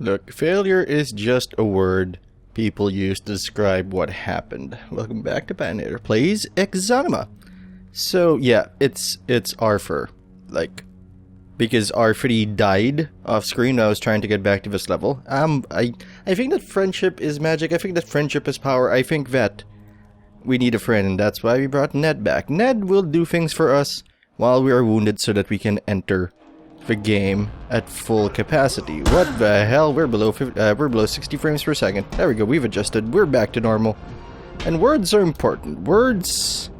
Look, failure is just a word people use to describe what happened. Welcome back to Patinator Plays Exanima. So yeah, it's Arthur. Like, because Arthur died off screen when I was trying to get back to this level. I think that friendship is magic. I think that friendship is power. I think that we need a friend, and that's why we brought Ned back. Ned will do things for us while we are wounded so that we can enter the game at full capacity. What the hell? We're below 60 frames per second. There we go. We've adjusted. We're back to normal. And words are important. Words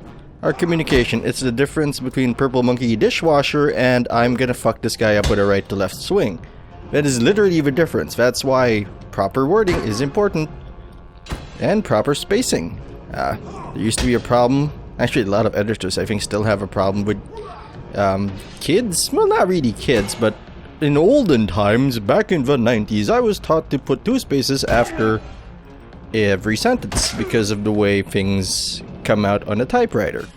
are communication. It's the difference between Purple Monkey Dishwasher and I'm gonna fuck this guy up with a right to left swing. That is literally the difference. That's why proper wording is important. And proper spacing. There used to be a problem. Actually, a lot of editors, I think, still have a problem with kids. Well, not really kids, but in olden times, back in the 90s, I was taught to put 2 spaces after every sentence because of the way things come out on a typewriter.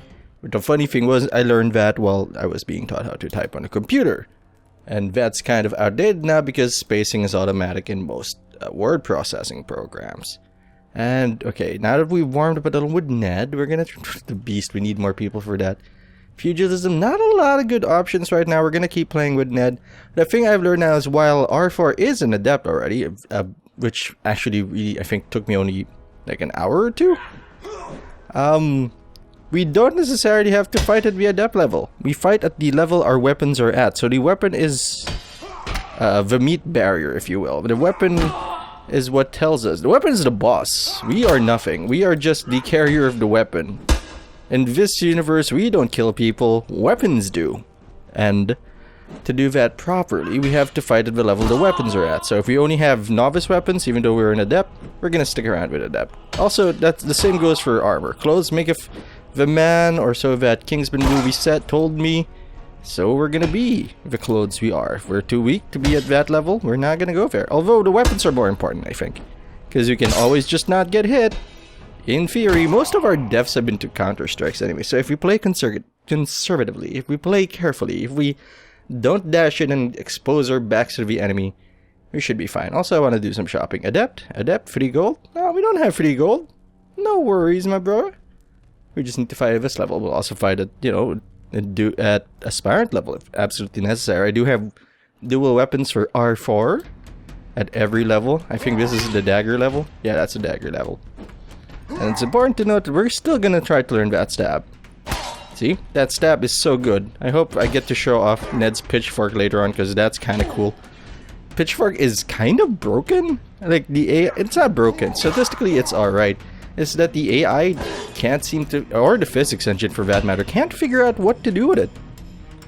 But the funny thing was, I learned that while I was being taught how to type on a computer. And that's kind of outdated now because spacing is automatic in most word processing programs. And, okay, now that we've warmed up a little with Ned, we're gonna try the beast. We need more people for that. Pugilism, not a lot of good options right now. We're gonna keep playing with Ned. The thing I've learned now is while R4 is an adept already, which actually really, I think, took me only like an hour or 2, we don't necessarily have to fight at the adept level. We fight at the level our weapons are at. So the weapon is the meat barrier, if you will. The weapon is what tells us. The weapon is the boss. We are nothing. We are just the carrier of the weapon. In this universe, we don't kill people. Weapons do. And to do that properly, we have to fight at the level the weapons are at. So if we only have novice weapons, even though we're an adept, we're gonna stick around with adept. Also, that's the same goes for armor. Clothes make the man, or so that Kingsman movie set told me, so we're gonna be the clothes we are. If we're too weak to be at that level, we're not gonna go there. Although the weapons are more important, I think. Because you can always just not get hit. In theory, most of our deaths have been to counter-strikes anyway, so if we play conservatively, if we play carefully, if we don't dash in and expose our backs to the enemy, we should be fine. Also, I want to do some shopping. Adept? Free gold? No, we don't have free gold. No worries, my bro. We just need to fight at this level. We'll also fight at, at aspirant level if absolutely necessary. I do have dual weapons for R4 at every level. I think this is the dagger level. Yeah, that's the dagger level. And it's important to note that we're still gonna try to learn that stab. See? That stab is so good. I hope I get to show off Ned's pitchfork later on, because that's kind of cool. Pitchfork is kind of broken. Like, it's not broken. Statistically, it's alright. It's that the AI can't seem to, or the physics engine for that matter, can't figure out what to do with it.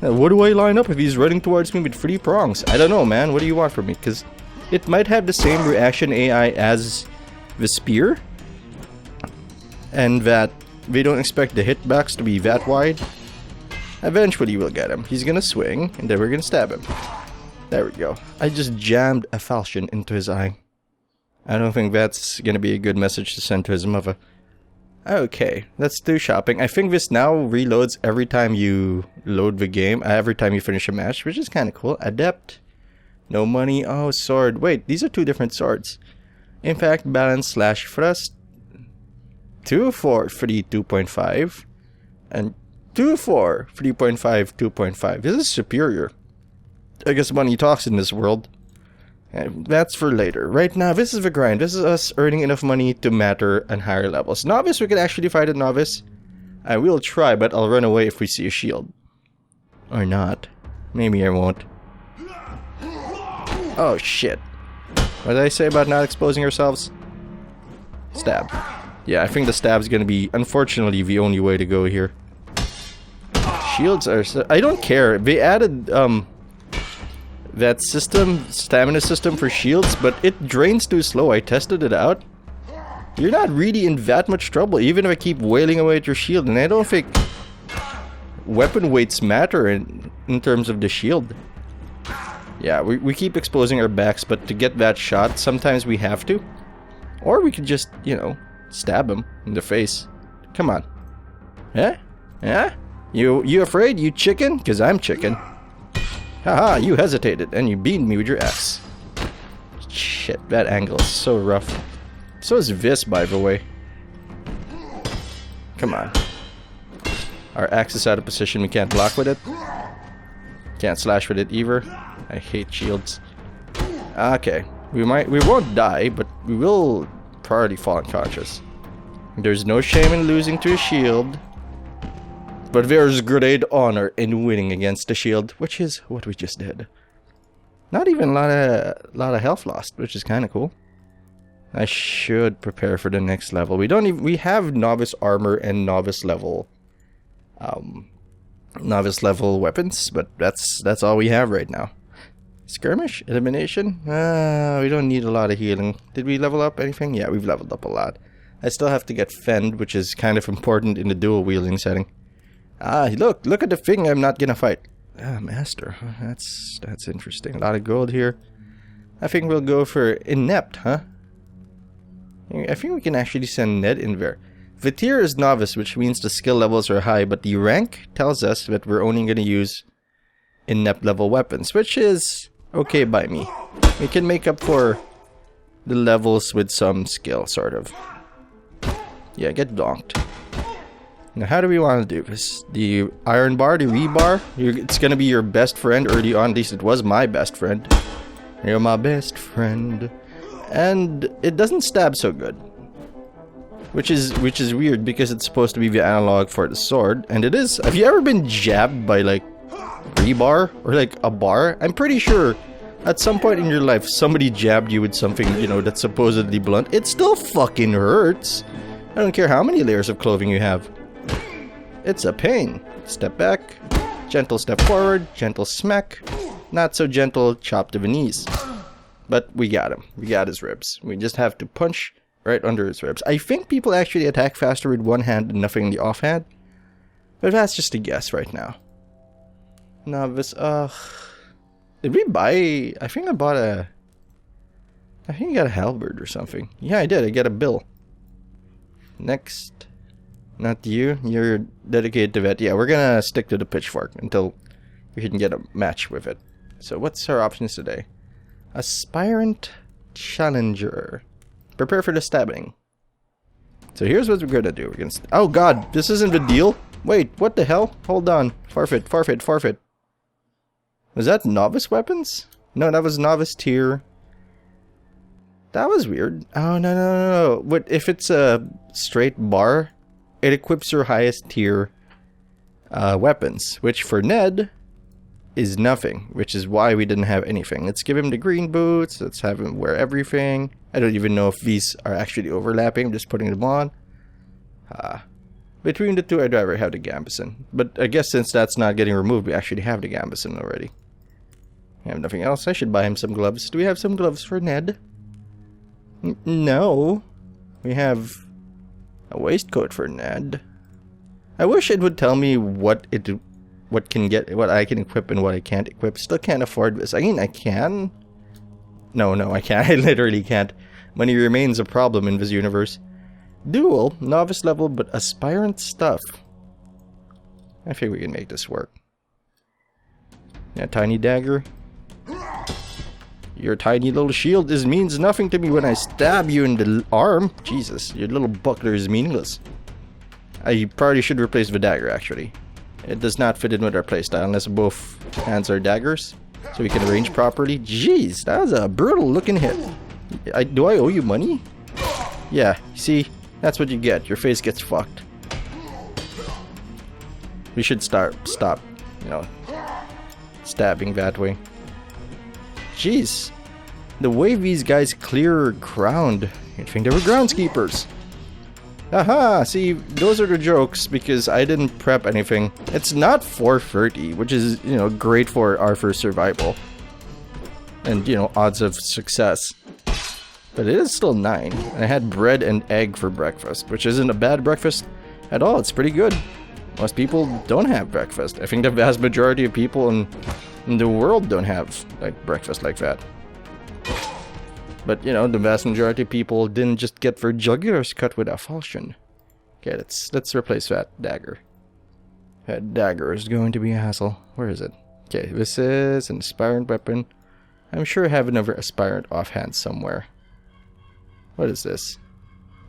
Now, what do I line up if he's running towards me with 3 prongs? I don't know, man. What do you want from me? Because it might have the same reaction AI as the spear. And that we don't expect the hitbacks to be that wide. Eventually we'll get him. He's gonna swing, and then we're gonna stab him. There we go. I just jammed a falchion into his eye. I don't think that's gonna be a good message to send to his mother. Okay, let's do shopping. I think this now reloads every time you load the game, every time you finish a match, which is kind of cool. Adept. No money. Oh, sword. Wait, these are 2 different swords. Impact, balance, slash, thrust. 2 for 3 2.5 and 2 for 3.5 2.5. This is superior. I guess money talks in this world. And that's for later. Right now, this is the grind. This is us earning enough money to matter on higher levels. Novice, we can actually fight a novice. I will try, but I'll run away if we see a shield. Or not. Maybe I won't. Oh shit. What did I say about not exposing ourselves? Stab. Yeah, I think the stab's gonna be, unfortunately, the only way to go here. Shields are... I don't care. They added, that system, stamina system for shields, but it drains too slow. I tested it out. You're not really in that much trouble, even if I keep wailing away at your shield, and I don't think weapon weights matter in terms of the shield. Yeah, we keep exposing our backs, but to get that shot, sometimes we have to. Or we could just, stab him in the face. Come on. Yeah? Yeah? You afraid, you chicken? Because I'm chicken. Haha, you hesitated, and you beat me with your axe. Shit, that angle is so rough. So is this, by the way. Come on. Our axe is out of position. We can't block with it. Can't slash with it either. I hate shields. Okay. We won't die, but we will probably fall unconscious. There's no shame in losing to a shield. But there's great honor in winning against the shield, which is what we just did. Not even a lot of health lost, which is kind of cool. I should prepare for the next level. We have novice armor and novice level weapons, but that's all we have right now. Skirmish? Elimination? We don't need a lot of healing. Did we level up anything? Yeah, we've leveled up a lot. I still have to get fend, which is kind of important in the dual wielding setting. Look at the thing I'm not gonna fight. Master. That's interesting. A lot of gold here. I think we'll go for inept, huh? I think we can actually send Ned in there. The tier is novice, which means the skill levels are high, but the rank tells us that we're only gonna use inept level weapons, which is okay by me. We can make up for the levels with some skill, sort of. Yeah, get donked. Now, how do we want to do this? The iron bar, the rebar, it's gonna be your best friend early on. At least it was my best friend. You're my best friend. And it doesn't stab so good. Which is weird because it's supposed to be the analog for the sword. And it is. Have you ever been jabbed by like rebar or like a bar? I'm pretty sure at some point in your life somebody jabbed you with something, you know, that's supposedly blunt. It still fucking hurts. I don't care how many layers of clothing you have. It's a pain. Step back, gentle step forward, gentle smack, not so gentle chop to the knees. But we got him. We got his ribs. We just have to punch right under his ribs. I think people actually attack faster with one hand and nothing in the offhand. But that's just a guess right now. Novice, did we buy... I think I got a halberd or something. Yeah, I did. I got a bill. Next... Not you. You're dedicated to that. Yeah, we're gonna stick to the pitchfork until we can get a match with it. So what's our options today? Aspirant Challenger. Prepare for the stabbing. So here's what we're gonna do. We're gonna... Oh god, this isn't the deal? Wait, what the hell? Hold on. Forfeit, forfeit, forfeit. Was that novice weapons? No, that was novice tier. That was weird. Oh, no. What if it's a straight bar? It equips your highest tier weapons, which for Ned is nothing, which is why we didn't have anything. Let's give him the green boots. Let's have him wear everything. I don't even know if these are actually overlapping. I'm just putting them on. Between the two, I'd rather have the gambeson. But I guess since that's not getting removed, we actually have the gambeson already. I have nothing else. I should buy him some gloves. Do we have some gloves for Ned? No. We have... a waistcoat for Ned. I wish it would tell me what I can equip and what I can't equip. Still can't afford this. I mean, I can. No, I can't. I literally can't. Money remains a problem in this universe. Dual, novice level, but aspirant stuff. I think we can make this work. Yeah, tiny dagger. Your tiny little shield means nothing to me when I stab you in the arm. Jesus, your little buckler is meaningless. I probably should replace the dagger, actually. It does not fit in with our playstyle unless both hands are daggers. So we can arrange properly. Jeez, that was a brutal looking hit. Do I owe you money? Yeah, see? That's what you get. Your face gets fucked. We should stop, you know, stabbing that way. Jeez, the way these guys clear ground, you'd think they were groundskeepers. Aha, see, those are the jokes because I didn't prep anything. It's not 430, which is, you know, great for our first survival. And, you know, odds of success. But it is still 9. I had bread and egg for breakfast, which isn't a bad breakfast at all. It's pretty good. Most people don't have breakfast. I think the vast majority of people in the world don't have like breakfast like that. But you know, the vast majority of people didn't just get their jugulars cut with a falchion. Okay, let's replace that dagger. That dagger is going to be a hassle. Where is it? Okay, this is an aspirant weapon. I'm sure I have another aspirant offhand somewhere. What is this?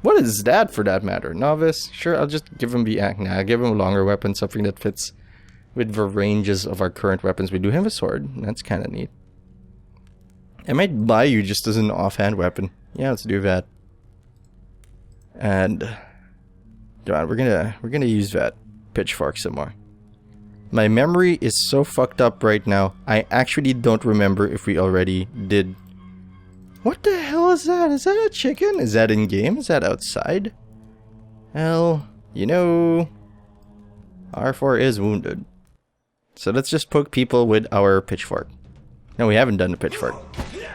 What is that for that matter? Novice? Sure, I'll just give him the act now. Give him a longer weapon, something that fits with the ranges of our current weapons. We do have a sword. That's kind of neat. I might buy you just as an offhand weapon. Yeah, let's do that. And John, we're gonna use that pitchfork some more. My memory is so fucked up right now. I actually don't remember if we already did. What the hell is that? Is that a chicken? Is that in game? Is that outside? Well, you know, R4 is wounded. So let's just poke people with our pitchfork. No, we haven't done the pitchfork.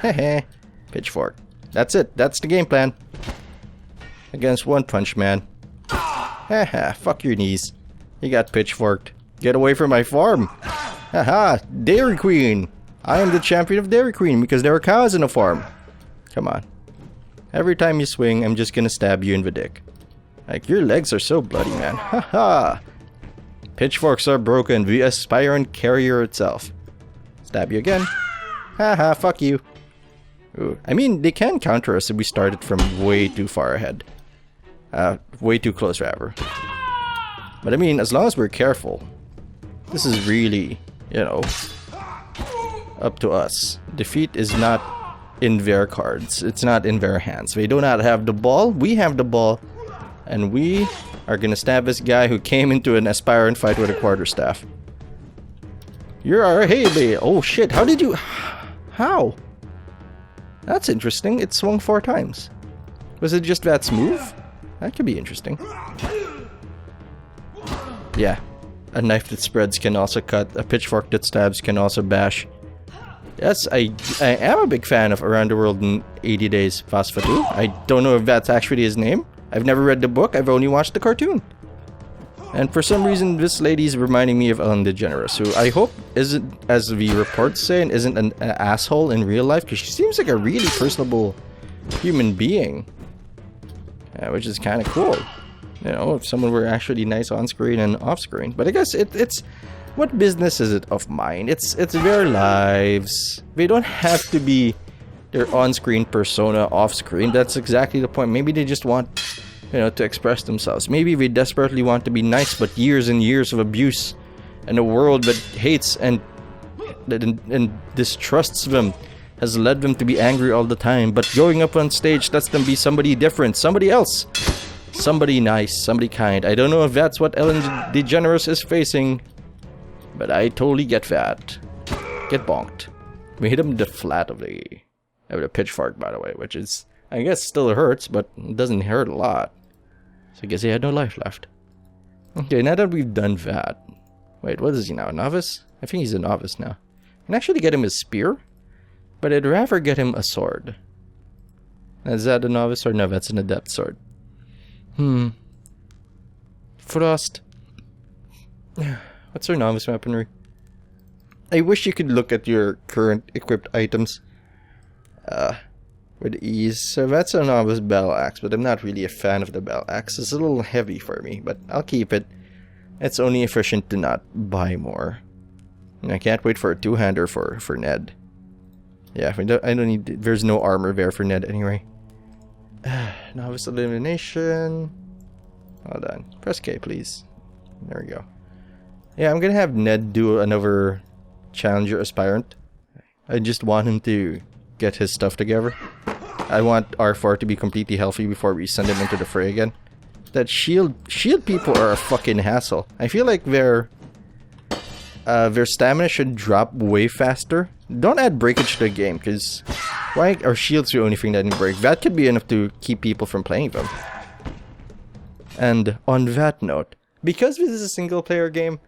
Hehe. Pitchfork. That's it. That's the game plan. Against One Punch Man. Haha, fuck your knees. You got pitchforked. Get away from my farm. Haha, Dairy Queen. I am the champion of Dairy Queen because there are cows in the farm. Come on. Every time you swing, I'm just gonna stab you in the dick. Like, your legs are so bloody, man. Haha. Pitchforks are broken. The aspirant carrier itself. Stab you again. Haha, fuck you. Ooh. I mean, they can counter us if we started from way too far ahead. Way too close, rather. But I mean, as long as we're careful, this is really, you know, up to us. Defeat is not in their cards. It's not in their hands. They do not have the ball. We have the ball. And we are gonna stab this guy who came into an aspirant fight with a quarterstaff. You're our hey. Oh shit, how did you... How? That's interesting. It swung 4 times. Was it just that smooth? That could be interesting. Yeah. A knife that spreads can also cut. A pitchfork that stabs can also bash. Yes, I am a big fan of Around the World in 80 Days Phosphatu. I don't know if that's actually his name. I've never read the book. I've only watched the cartoon. And for some reason, this lady's reminding me of Ellen DeGeneres, who I hope isn't, as the reports say, and isn't an asshole in real life, because she seems like a really personable human being. Which is kind of cool. You know, if someone were actually nice on screen and off screen. But I guess it's... What business is it of mine? It's their lives. They don't have to be their on-screen persona off-screen. That's exactly the point. Maybe they just want, you know, to express themselves. Maybe they desperately want to be nice, but years and years of abuse and a world that hates and distrusts them has led them to be angry all the time. But going up on stage lets them be somebody different, somebody else, somebody nice, somebody kind. I don't know if that's what Ellen DeGeneres is facing, but I totally get that. Get bonked. We hit him the flat of the pitchfork, by the way, which is, I guess, still hurts, but it doesn't hurt a lot. So I guess he had no life left. Okay, now that we've done that... Wait, what is he now? A novice? I think he's a novice now. I can actually get him a spear, but I'd rather get him a sword. Is that a novice or no? That's an adept sword. Frost. What's our novice weaponry? I wish you could look at your current equipped items with ease. So that's a novice battle axe, but I'm not really a fan of the battle axe. It's a little heavy for me, but I'll keep it. It's only efficient to not buy more. And I can't wait for a two-hander for Ned. Yeah, I don't need... There's no armor there for Ned anyway. Novice elimination. Hold on. Press K, please. There we go. Yeah, I'm gonna have Ned do another challenger aspirant. I just want him to get his stuff together. I want R4 to be completely healthy before we send him into the fray again. That shield people are a fucking hassle. I feel like their stamina should drop way faster. Don't add breakage to the game, because why are shields the only thing that can break? That could be enough to keep people from playing them. And on that note, because this is a single player game,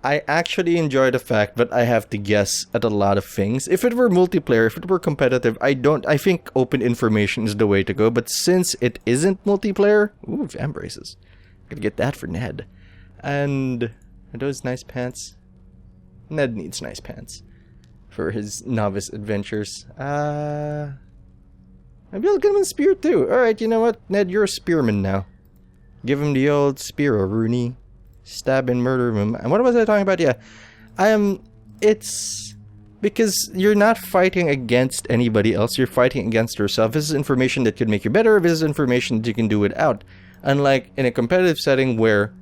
I actually enjoy the fact that I have to guess at a lot of things. If it were multiplayer, if it were competitive, I think open information is the way to go. But since it isn't multiplayer, ooh, fan braces. Gotta get that for Ned. And are those nice pants? Ned needs nice pants for his novice adventures. Maybe I'll get him a spear too. Alright, you know what? Ned, you're a spearman now. Give him the old spear, Rooney. Stab and murder him. And what was I talking about? Yeah. It's Because you're not fighting against anybody else, you're fighting against yourself. This is information that could make you better, this is information that you can do without. Unlike in a competitive setting where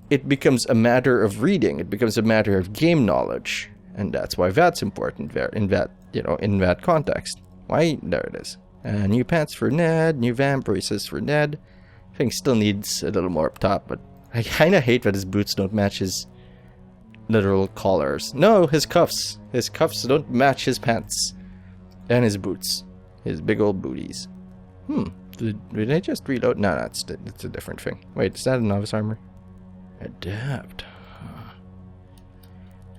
it becomes a matter of reading, it becomes a matter of game knowledge. And that's why that's important there, in that, in that context. Why? There it is. New pants for Ned, new vamp braces for Ned. I think still needs a little more up top, but I kinda hate that his boots don't match his literal collars. No, his cuffs. His cuffs don't match his pants. And his boots. His big old booties. Did I just reload? No, it's a different thing. Wait, is that a novice armor? Adapt.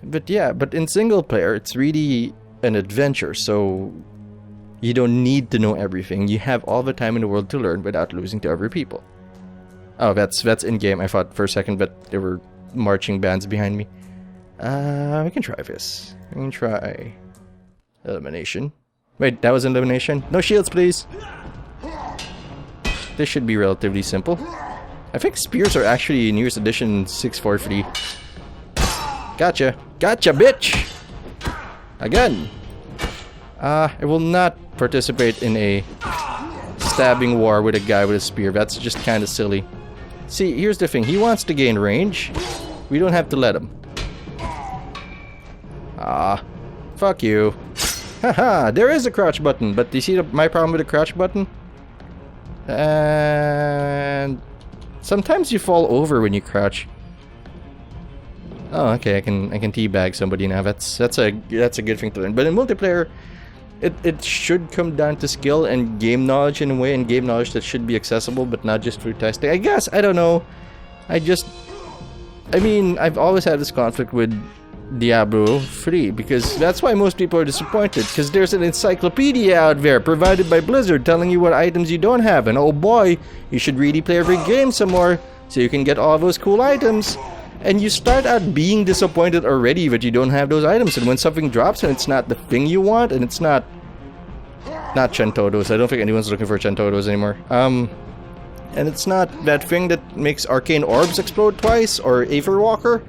But yeah, but in single player, it's really an adventure, so you don't need to know everything. You have all the time in the world to learn without losing to other people. Oh, that's in-game. I thought for a second, but there were marching bands behind me. We can try this. We can try elimination. Wait, that was elimination? No shields, please! This should be relatively simple. I think spears are actually newest edition 643. Gotcha! Gotcha, bitch! Again! I will not participate in a stabbing war with a guy with a spear. That's just kind of silly. See, here's the thing. He wants to gain range. We don't have to let him. Fuck you. Haha, there is a crouch button, but do you see my problem with the crouch button? And sometimes you fall over when you crouch. Oh, okay, I can teabag somebody now. That's a good thing to learn. But in multiplayer, it should come down to skill and game knowledge in a way, and game knowledge that should be accessible, but not just through testing. I guess, I don't know. I mean, I've always had this conflict with Diablo 3, because that's why most people are disappointed, because there's an encyclopedia out there provided by Blizzard telling you what items you don't have, and oh boy, you should really play every game some more so you can get all those cool items. And you start out being disappointed already that you don't have those items, and when something drops and it's not the thing you want, and it's not Chantodos. I don't think anyone's looking for Chantodos anymore. And it's not that thing that makes arcane orbs explode twice, or Aetherwalker.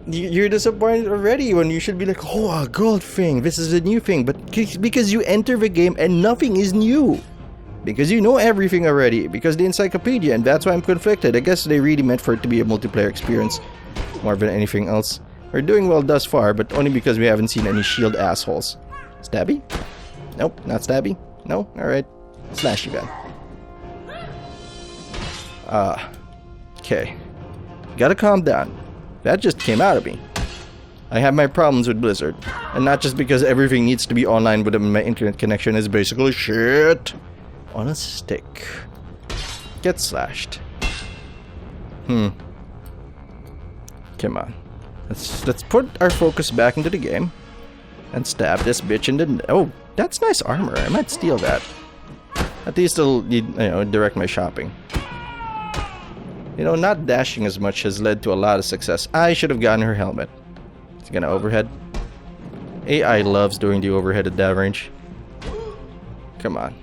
You're disappointed already when you should be like, oh, a gold thing, this is a new thing. But because you enter the game and nothing is new. Because you know everything already. Because the encyclopedia, and that's why I'm conflicted. I guess they really meant for it to be a multiplayer experience more than anything else. We're doing well thus far, but only because we haven't seen any shield assholes. Stabby? Nope, not stabby. No? Alright. Slashy then. Okay. Gotta calm down. That just came out of me. I have my problems with Blizzard. And not just because everything needs to be online, but my internet connection is basically shit. On a stick. Get slashed. Come on. Let's put our focus back into the game. And stab this bitch in the... Oh, that's nice armor. I might steal that. At least it'll, direct my shopping. Not dashing as much has led to a lot of success. I should have gotten her helmet. Is it gonna overhead? AI loves doing the overhead at that range. Come on.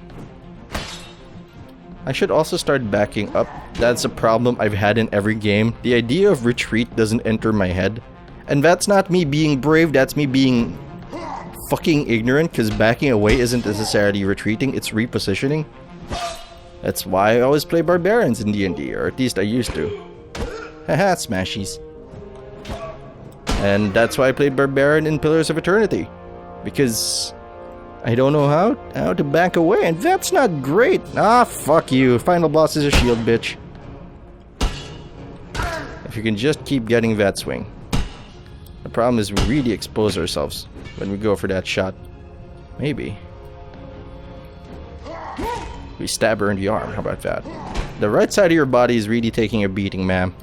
I should also start backing up. That's a problem I've had in every game. The idea of retreat doesn't enter my head. And that's not me being brave, that's me being fucking ignorant, because backing away isn't necessarily retreating, it's repositioning. That's why I always play barbarians in D&D, or at least I used to. Haha, smashies. And that's why I played barbarian in Pillars of Eternity. Because I don't know how to back away, and that's not great. Ah, fuck you. Final boss is a shield, bitch. If you can just keep getting that swing. The problem is we really expose ourselves when we go for that shot. Maybe. We stab her in the arm, how about that? The right side of your body is really taking a beating, ma'am.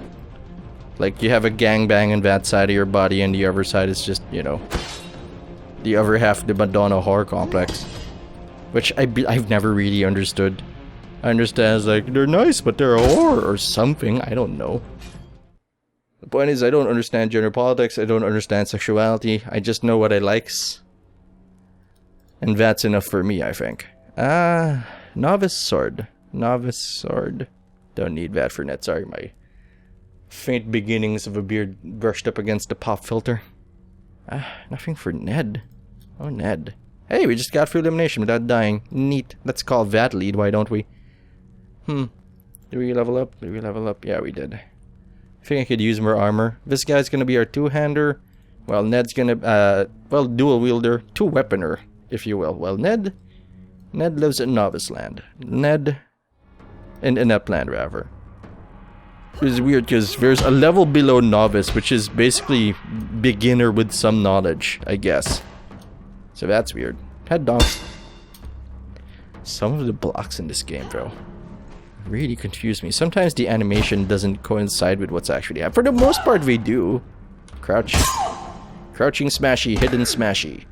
Like, you have a gangbang on that side of your body, and the other side is just, the other half of the Madonna horror complex. Which I've never really understood. I understand it's like, they're nice, but they're a horror or something, I don't know. The point is, I don't understand gender politics, I don't understand sexuality, I just know what I likes. And that's enough for me, I think. Novice sword. Novice sword. Don't need that for net, sorry, my faint beginnings of a beard brushed up against the pop filter. Nothing for Ned. Oh, Ned. Hey, we just got through elimination without dying. Neat. Let's call that lead, why don't we? Did we level up? Did we level up? Yeah, we did. I think I could use more armor. This guy's gonna be our two-hander. Well, Ned's gonna, well, dual-wielder. Two-weaponer, if you will. Well, Ned lives in Novice Land. Ned... In Inept Land, rather. It's weird because there's a level below Novice, which is basically beginner with some knowledge, I guess. So that's weird. Head down. Some of the blocks in this game, though, really confuse me. Sometimes the animation doesn't coincide with what's actually happening. For the most part, they do. Crouch. Crouching Smashy, Hidden Smashy.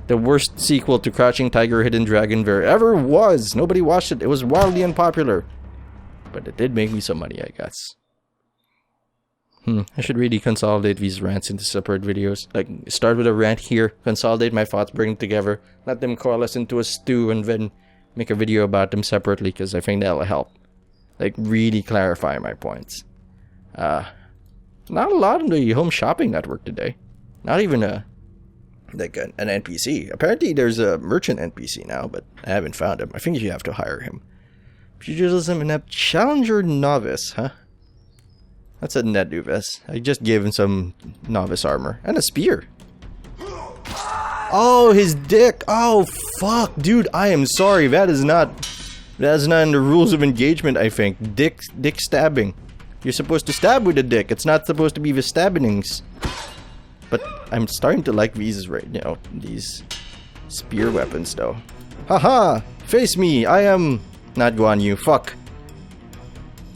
The worst sequel to Crouching Tiger, Hidden Dragon there ever was. Nobody watched it. It was wildly unpopular. But it did make me some money, I guess. I should really consolidate these rants into separate videos. Like, start with a rant here, consolidate my thoughts, bring them together, let them coalesce into a stew, and then make a video about them separately, because I think that'll help. Like, really clarify my points. Not a lot on the Home Shopping Network today. Not even an NPC. Apparently there's a merchant NPC now, but I haven't found him. I think you have to hire him. Pugilism Inept Challenger Novice, huh? That's a Ned do this. I just gave him some novice armor. And a spear. Oh, his dick! Oh, fuck! Dude, I am sorry. That is not in the rules of engagement, I think. Dick stabbing. You're supposed to stab with a dick. It's not supposed to be the stabbings. But I'm starting to like these right now. These spear weapons, though. Haha! Face me! I am... Not Guan Yu. Fuck.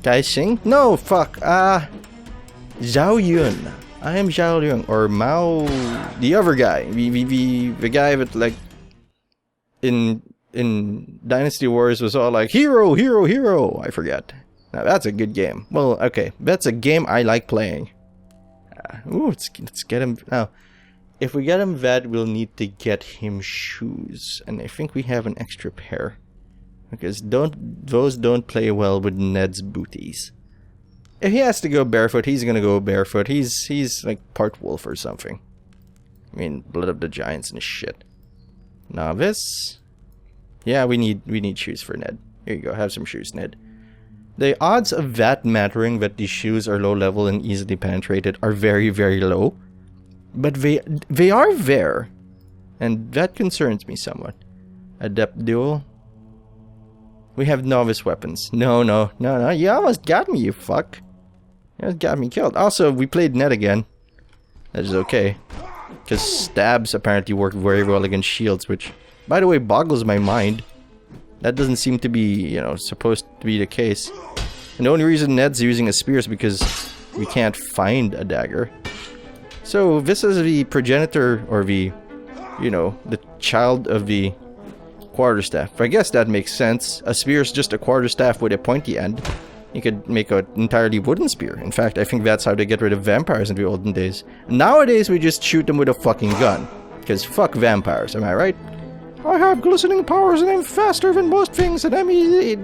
Kai Xing? No, fuck. Zhao Yun. I am Zhao Yun. Or Mao... The other guy. The guy that, like... In Dynasty Wars was all like, hero, hero, hero. I forget. Now, that's a good game. Well, okay. That's a game I like playing. Ooh, let's get him... Now, if we get him that, we'll need to get him shoes. And I think we have an extra pair. Because those don't play well with Ned's booties. If he has to go barefoot, he's gonna go barefoot. He's like part wolf or something. I mean, blood of the giants and shit. Novice? Yeah, we need shoes for Ned. Here you go, have some shoes, Ned. The odds of that mattering that these shoes are low level and easily penetrated are very, very low. But they are there. And that concerns me somewhat. Adept duel. We have novice weapons. No. You almost got me, you fuck. You almost got me killed. Also, we played Ned again. That is okay. Because stabs apparently work very well against shields, which, by the way, boggles my mind. That doesn't seem to be, you know, supposed to be the case. And the only reason Ned's using a spear is because we can't find a dagger. So, this is the progenitor, or the, you know, the child of the quarterstaff. I guess that makes sense. A spear is just a quarterstaff with a pointy end. You could make an entirely wooden spear. In fact, I think that's how they get rid of vampires in the olden days. Nowadays, we just shoot them with a fucking gun. Because fuck vampires, am I right? I have glistening powers and I'm faster than most things and I'm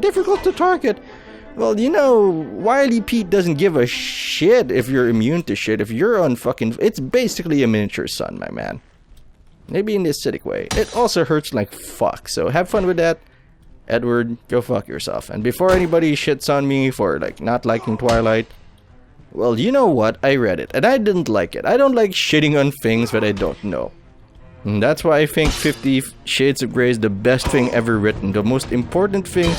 difficult to target. Well, you know, Wily Pete doesn't give a shit if you're immune to shit. If you're on fucking... It's basically a miniature sun, my man. Maybe in the acidic way. It also hurts like fuck, so have fun with that. Edward, go fuck yourself. And before anybody shits on me for, like, not liking Twilight, well, you know what? I read it, and I didn't like it. I don't like shitting on things that I don't know. And that's why I think 50 Shades of Grey is the best thing ever written. The most important thing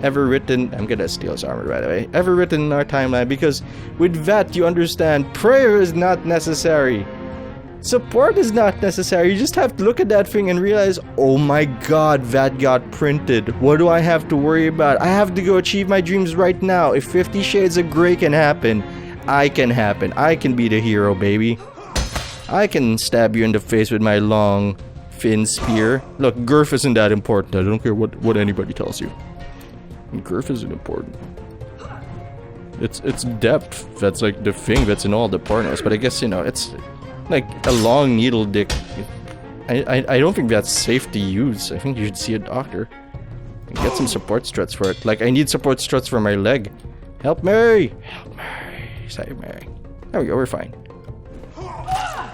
ever written... I'm gonna steal his armor right away. Ever written in our timeline, because with that, you understand, prayer is not necessary. Support is not necessary. You just have to look at that thing and realize, oh my god, that got printed. What do I have to worry about? I have to go achieve my dreams right now. If 50 Shades of Grey can happen, I can happen. I can be the hero, baby. I can stab you in the face with my long, thin spear. Look, girth isn't that important. I don't care what anybody tells you. Girth isn't important. It's depth that's like the thing that's in all the pornos. But I guess, you know, it's... like a long needle dick. I don't think that's safe to use. I think you should see a doctor and get some support struts for it. Like, I need support struts for my leg. Help me! Help me! Save me. There we go, we're fine.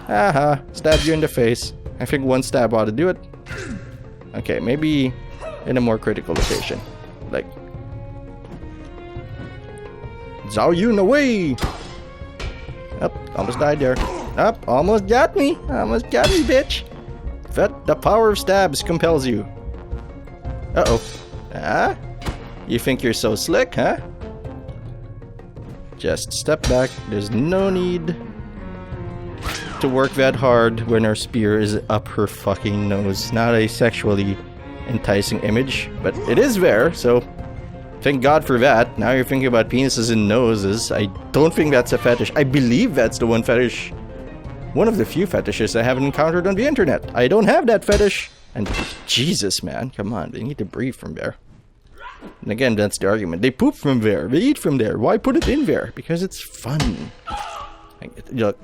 Aha, stab you in the face. I think one stab ought to do it. Okay, maybe in a more critical location. Like... Zhao Yun away! Up, almost died there. Up, almost got me! Almost got me, bitch! The power of stabs compels you. Uh-oh. Ah? You think you're so slick, huh? Just step back. There's no need to work that hard when our spear is up her fucking nose. Not a sexually enticing image, but it is there, so thank God for that. Now you're thinking about penises and noses. I don't think that's a fetish. I believe that's the one fetish. One of the few fetishes I haven't encountered on the internet. I don't have that fetish. And Jesus, man, come on. They need to breathe from there. And again, that's the argument. They poop from there. They eat from there. Why put it in there? Because it's fun. Look,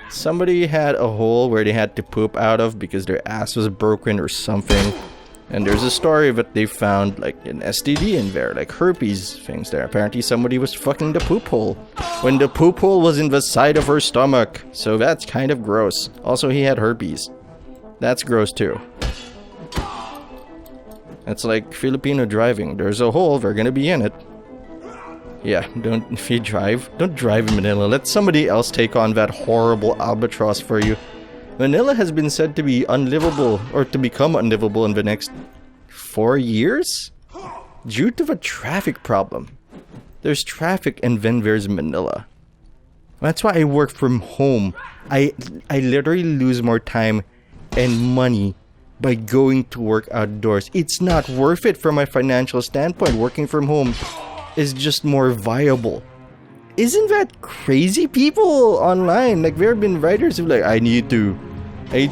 somebody had a hole where they had to poop out of because their ass was broken or something. And there's a story that they found like an STD in there, like herpes things there. Apparently somebody was fucking the poop hole when the poop hole was in the side of her stomach. So that's kind of gross. Also, he had herpes. That's gross too. It's like Filipino driving. There's a hole, they're gonna be in it. Yeah, if you drive, don't drive in Manila. Let somebody else take on that horrible albatross for you. Manila has been said to be unlivable, or to become unlivable in the next 4 years? Due to the traffic problem. There's traffic and then there's Manila. That's why I work from home. I literally lose more time and money by going to work outdoors. It's not worth it from a financial standpoint. Working from home is just more viable. Isn't that crazy? People online, like there have been writers who like, I need to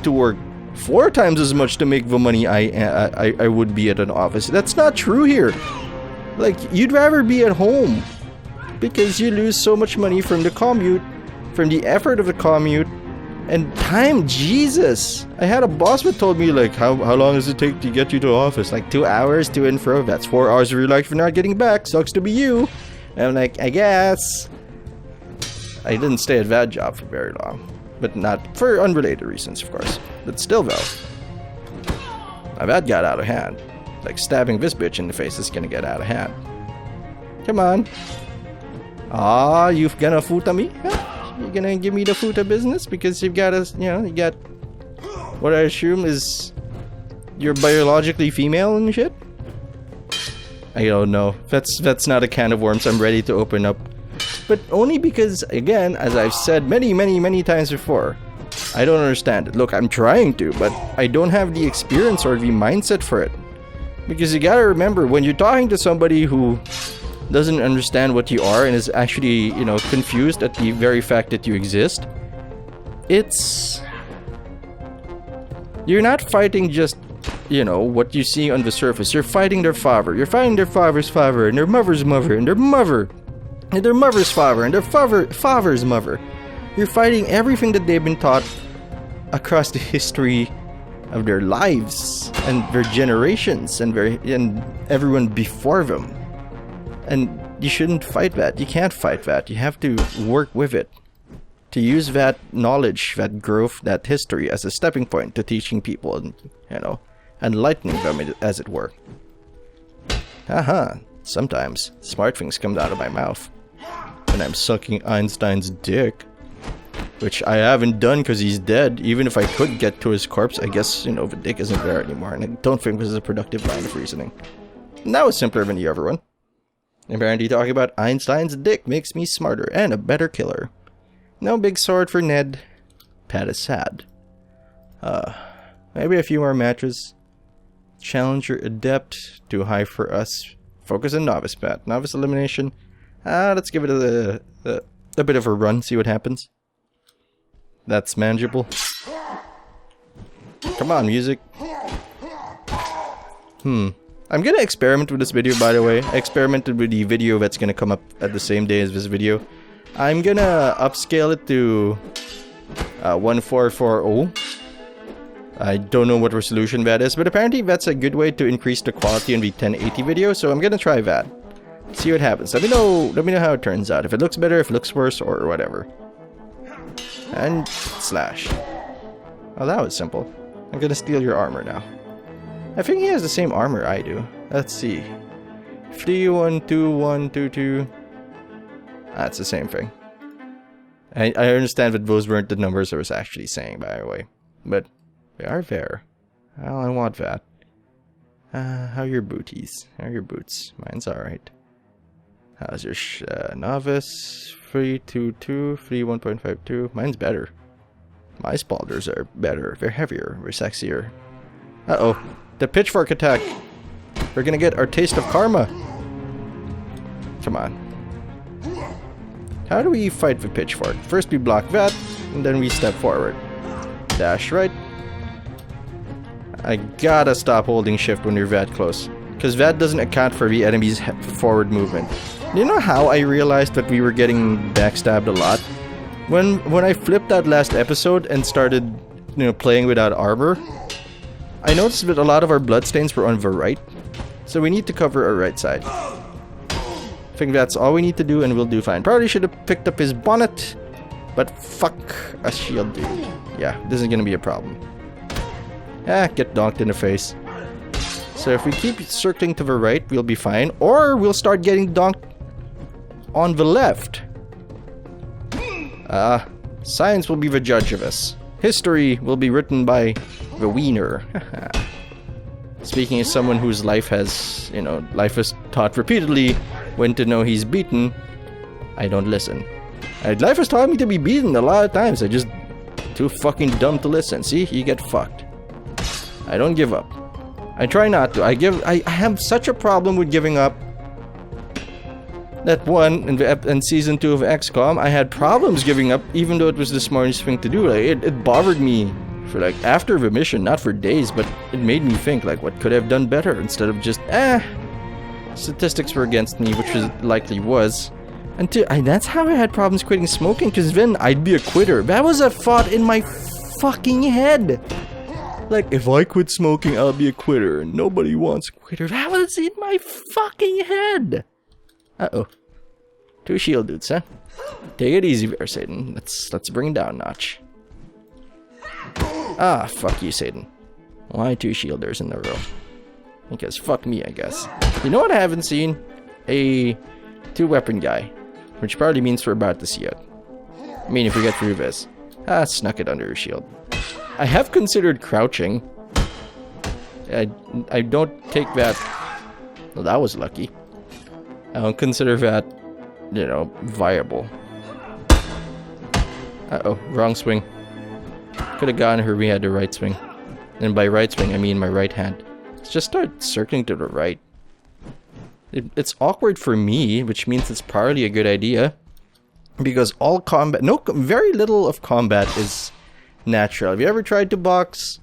work 4 times as much to make the money I would be at an office. That's not true here. Like, you'd rather be at home because you lose so much money from the commute, from the effort of the commute, and time. Jesus, I had a boss that told me like, how long does it take to get you to office? Like 2 hours to and fro. That's 4 hours of your life for not getting back. Sucks to be you. And I'm like, I guess. I didn't stay at that job for very long. But not for unrelated reasons, of course. But still, though. Now that got out of hand. Like, stabbing this bitch in the face is gonna get out of hand. Come on. Ah, you gonna futa me? Huh? You gonna give me the futa business? Because you've got you got what I assume is you're biologically female and shit? I don't know. That's not a can of worms I'm ready to open up. But only because, again, as I've said many times before, I don't understand it. Look, I'm trying to, but I don't have the experience or the mindset for it. Because you gotta remember, when you're talking to somebody who doesn't understand what you are and is actually, confused at the very fact that you exist, you're not fighting just, what you see on the surface. You're fighting their father. You're fighting their father's father, and their mother's mother, and their mother, and their mother's father, and their father's mother. You're fighting everything that they've been taught across the history of their lives and their generations and everyone before them. And you shouldn't fight that. You can't fight that. You have to work with it. To use that knowledge, that growth, that history as a stepping point to teaching people and, enlightening them, as it were. Haha. Sometimes smart things come out of my mouth. And I'm sucking Einstein's dick. Which I haven't done because he's dead. Even if I could get to his corpse, I guess, the dick isn't there anymore. And I don't think this is a productive line of reasoning. And that was simpler than the other one. Apparently talking about Einstein's dick makes me smarter and a better killer. No big sword for Ned. Pat is sad. Maybe a few more matches. Challenger Adept. Too high for us. Focus on Novice, Pat. Novice elimination. Let's give it a bit of a run. See what happens. That's manageable. Come on, music. I'm gonna experiment with this video, by the way. I experimented with the video that's gonna come up at the same day as this video. I'm gonna upscale it to 1440. I don't know what resolution that is, but apparently that's a good way to increase the quality in the 1080 video, so I'm gonna try that. See what happens. Let me know how it turns out. If it looks better, if it looks worse, or whatever. And slash. Oh, that was simple. I'm gonna steal your armor now. I think he has the same armor I do. Let's see. 3, 1, 2, 1, 2, 2. That's the same thing. I understand that those weren't the numbers I was actually saying, by the way. But they are there. Well, I want that. How are your booties? How are your boots? Mine's alright. How's your novice? 3, 2, 2, 3, 1.52. Mine's better. My spalders are better. They're heavier. They're sexier. Uh-oh. The pitchfork attack. We're gonna get our taste of karma. Come on. How do we fight the pitchfork? First we block that, and then we step forward. Dash right. I gotta stop holding shift when you're that close, because that doesn't account for the enemy's forward movement. You know how I realized that we were getting backstabbed a lot? When I flipped that last episode and started, you know, playing without armor, I noticed that a lot of our bloodstains were on the right, so we need to cover our right side. I think that's all we need to do and we'll do fine. Probably should have picked up his bonnet, but fuck a shield dude. Yeah, this is gonna be a problem. Get donked in the face. So if we keep circling to the right, we'll be fine. Or we'll start getting donked on the left. Science will be the judge of us. History will be written by the wiener. Speaking as someone whose life has, you know, life has taught repeatedly when to know he's beaten, I don't listen. Life has taught me to be beaten a lot of times. I just too fucking dumb to listen. See, you get fucked. I don't give up. I try not to. I have such a problem with giving up. That one in season 2 of XCOM, I had problems giving up, even though it was the smartest thing to do. Like it bothered me for like after the mission, not for days, but it made me think like what could I have done better instead of just statistics were against me, which was likely was. And that's how I had problems quitting smoking, because then I'd be a quitter. That was a thought in my fucking head. Like, if I quit smoking, I'll be a quitter, and nobody wants a quitter. That was in my fucking head. Uh-oh. 2 shield dudes, huh? Take it easy there, Satan. Let's bring it down a notch. Ah, fuck you, Satan. Why 2 shielders in a row? Because fuck me, I guess. You know what I haven't seen? A 2-weapon guy. Which probably means we're about to see it. I mean, if we get through this. Snuck it under your shield. I have considered crouching. I don't take that... Well, that was lucky. I don't consider that, you know, viable. Uh-oh, wrong swing. Could have gotten her, we had the right swing. And by right swing, I mean my right hand. Let's just start circling to the right. It's awkward for me, which means it's probably a good idea. Because all combat... very little of combat is natural. Have you ever tried to box?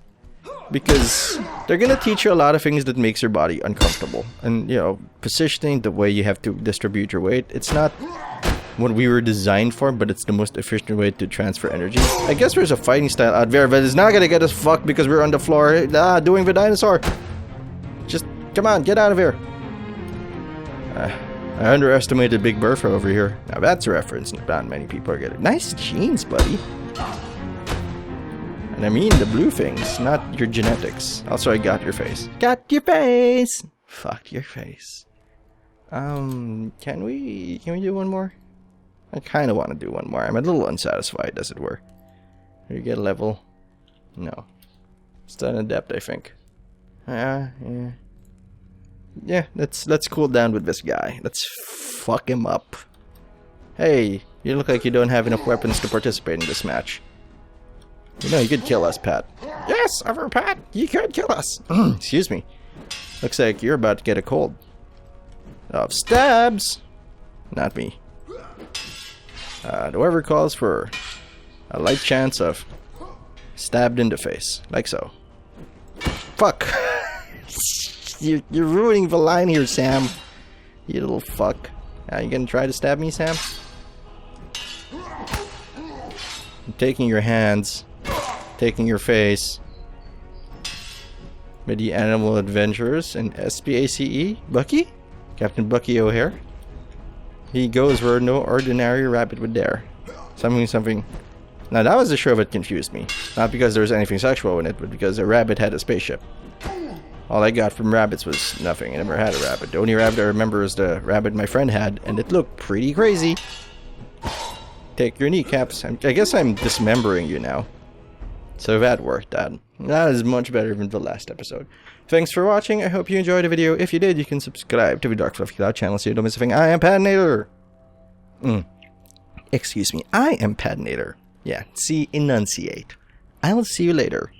Because they're gonna teach you a lot of things that makes your body uncomfortable. And, you know, positioning, the way you have to distribute your weight, it's not what we were designed for, but it's the most efficient way to transfer energy. I guess there's a fighting style out there, but it's not gonna get us fucked because we're on the floor doing the dinosaur. Just, come on, get out of here. I underestimated Big Bertha over here. Now that's a reference not many people are getting. Nice jeans, buddy. And I mean the blue things, not your genetics. Also, I got your face. Got your face! Fucked your face. Can we do one more? I kind of want to do one more. I'm a little unsatisfied, as it were. Did you get a level? No. Still an adept, I think. Yeah. Yeah, let's cool down with this guy. Let's fuck him up. Hey, you look like you don't have enough weapons to participate in this match. You know, you could kill us, Pat. Yes, over Pat, you could kill us. Excuse me. Looks like you're about to get a cold. Of stabs. Not me. Whoever calls for a light chance of stabbed in the face. Like so. Fuck. You're ruining the line here, Sam. You little fuck. You gonna try to stab me, Sam? I'm taking your hands. Taking your face. Midi Animal Adventures and SPACE? Bucky? Captain Bucky O'Hare? He goes where no ordinary rabbit would dare. Something. Now that was the show that confused me. Not because there was anything sexual in it, but because a rabbit had a spaceship. All I got from rabbits was nothing. I never had a rabbit. The only rabbit I remember is the rabbit my friend had, and it looked pretty crazy. Take your kneecaps. I guess I'm dismembering you now. So that worked out. That is much better than the last episode. Thanks for watching. I hope you enjoyed the video. If you did, you can subscribe to the Dark Fluffy Cloud channel so you don't miss a thing. I am Patinator. Excuse me. I am Patinator. Yeah, see, enunciate. I'll see you later.